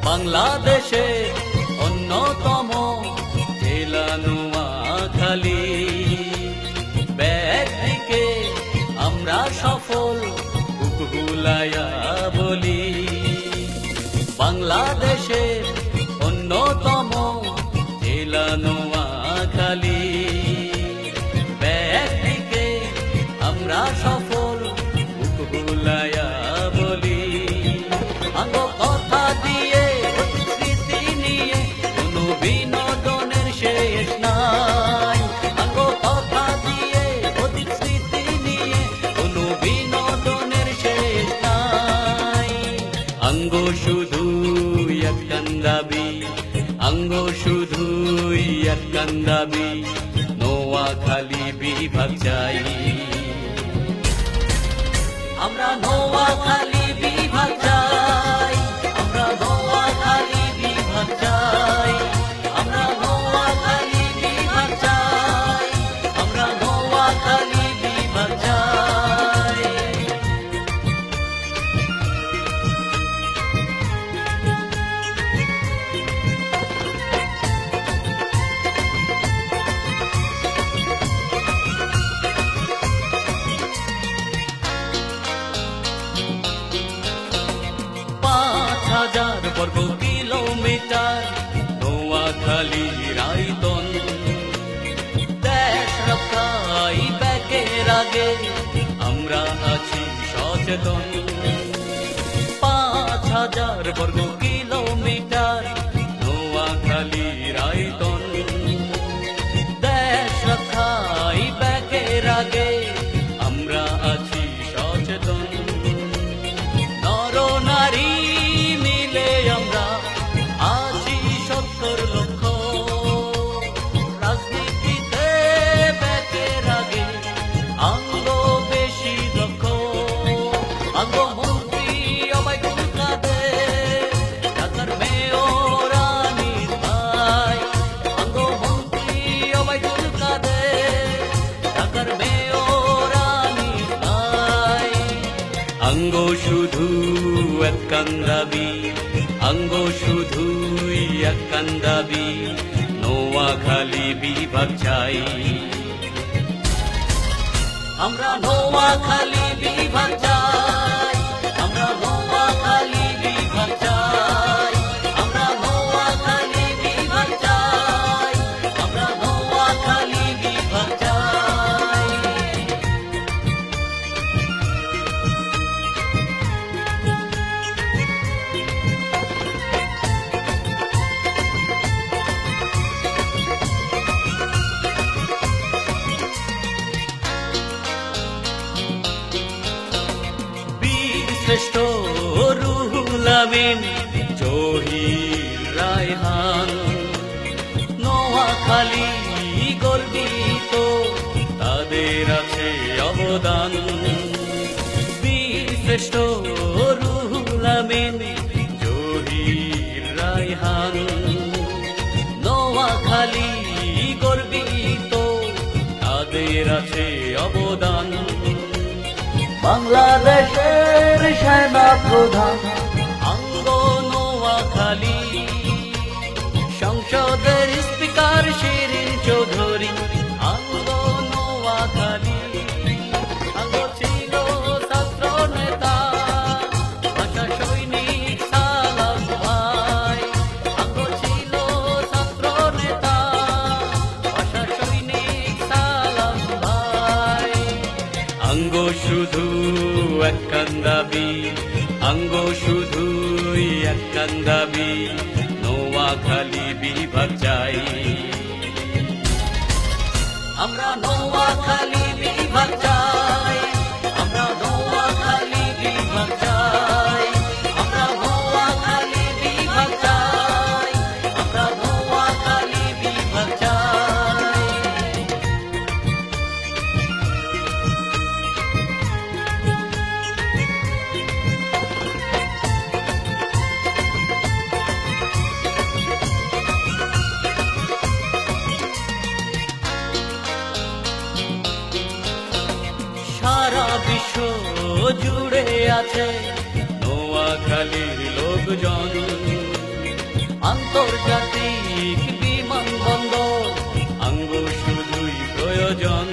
বাংলাদেশে অন্যতম জেলা নোয়াখালী। ব্যাগদিকে আমরা সফল বুলাইয়া বলি। বাংলাদেশে অন্যতম জেলা নোয়াখালী। ব্যাগদিকে আমরা সফল বুলাইয়া বলি। আঙ্গো কথা দিয়ে স্মৃতি নিয়ে কোনো বিনোদনের শেষ নাই। আঙ্গো কথা দিয়ে স্মৃতি নিয়ে কোনো বিনোদনের শেষ নাই। আঙ্গো শুধুই একখান দাবি, আঙ্গো শুধুই একখান দাবি, নোয়াখালী বিভাগ চাই। আমরা নোয়াখালী বিভাগ চাই, আমরা নোয়াখালী বিভাগ চাই, আমরা নোয়াখালী বিভাগ চাই, আমরা নোয়াখালী বিভাগ চাই। হাজার বর্গ কিলোমিটার নোয়াখালীর আয়তন। দেশ রক্ষায় ব্যাগের আগে আমরা আছি সচেতন। ৫,০০০ বর্গ কিলোমিটার নোয়াখালীর আয়তন। দেশ রক্ষায় ব্যাগের আগে আমরা আছি সচেতন। নর নারী মিলে আমরা আছি ৭০ লক্ষ। রাজনীতিতে ব্যাগের আগে আঙ্গ বেশি দক্ষ। আঙ্গ মন্ত্রী অবায়দুল কাদের, ঢাকার মেয়র আনিস ভাই। আঙ্গ মন্ত্রী অবায়দুল কাদের, ঢাকার মেয়র আনিস ভাই। আঙ্গ শুধু একখান দাবি, আঙ্গ শুধুই একখান দাবি, নোয়াখালী বিভাগ চাই। আমরা নোয়াখালী বিভাগ চাই, আমরা নোয়াখালী বিভাগ চাই, আমরা নোয়াখালী বিভাগ চাই, আমরা নোয়াখালী বিভাগ চাই। শ্রেষ্ঠ রুহুল আমিন, জহির রায়হান, নোয়াখালী গর্বিত, তাদের আছে অবদান। বীর শ্রেষ্ঠ রুহুল আমিন, জহির রায়হান, নোয়াখালী গর্বিত, তাদের আছে অবদান। বাংলাদেশের সেনা প্রধান আঙ্গ নোয়াখালী। সংসদের স্পিকার শিরিন চৌধুরী আঙ্গ নোয়াখালী। আঙ্গ ছিল ছাত্র নেতা ভাষা সৈনিক সালাম ভাই। আঙ্গ ছিল ছাত্র নেতা ভাষা সৈনিক সালাম ভাই। আঙ্গ শুধু একখান দাবি, আঙ্গ শুধুই একখান দাবি, নোয়াখালী বিভাগ চাই। আমরা নোয়াখালী বিভাগ চাই, আমরা নোয়াখালী বিভাগ চাই, আমরা নোয়াখালী বিভাগ চাই, আমরা নোয়াখালী বিভাগ চাই। বিশ্ব জুড়ে আছে নোয়াখালীর লোকজন। আন্তর্জাতিক বিমানবন্দর আঙ্গ শুধুই প্রয়োজন।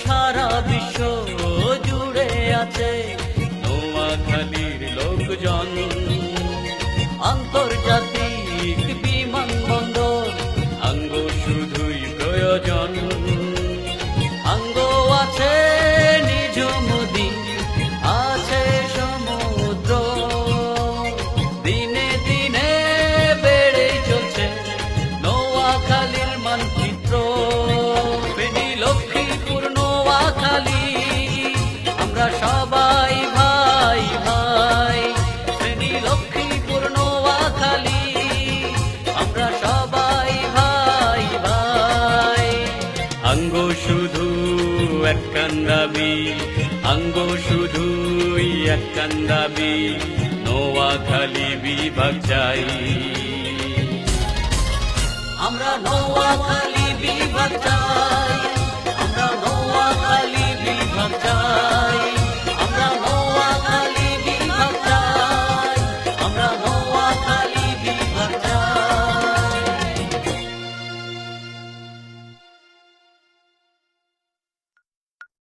সারা বিশ্ব জুড়ে আছে নোয়াখালীর লোকজন। আন্তর্জাতিক বিমানবন্দর আঙ্গ শুধুই প্রয়োজন। আঙ্গ আছে নিজ নদী, আছে সমুদ্র, দিনে দিনে বেড়ে চলছে নোয়াখালীর মানচিত্র। ফেনী, লক্ষ্মীপুর, নোয়াখালী আমরা সবাই ভাই ভাই। ফেনী, লক্ষ্মীপুর, নোয়াখালী আমরা সবাই ভাই ভাই। আঙ্গ শুধু একখান দাবি, আঙ্গ শুধুই একখান দাবি, নোয়াখালী বিভাগ চাই। আমরা নোয়াখালী বিভাগ চাই।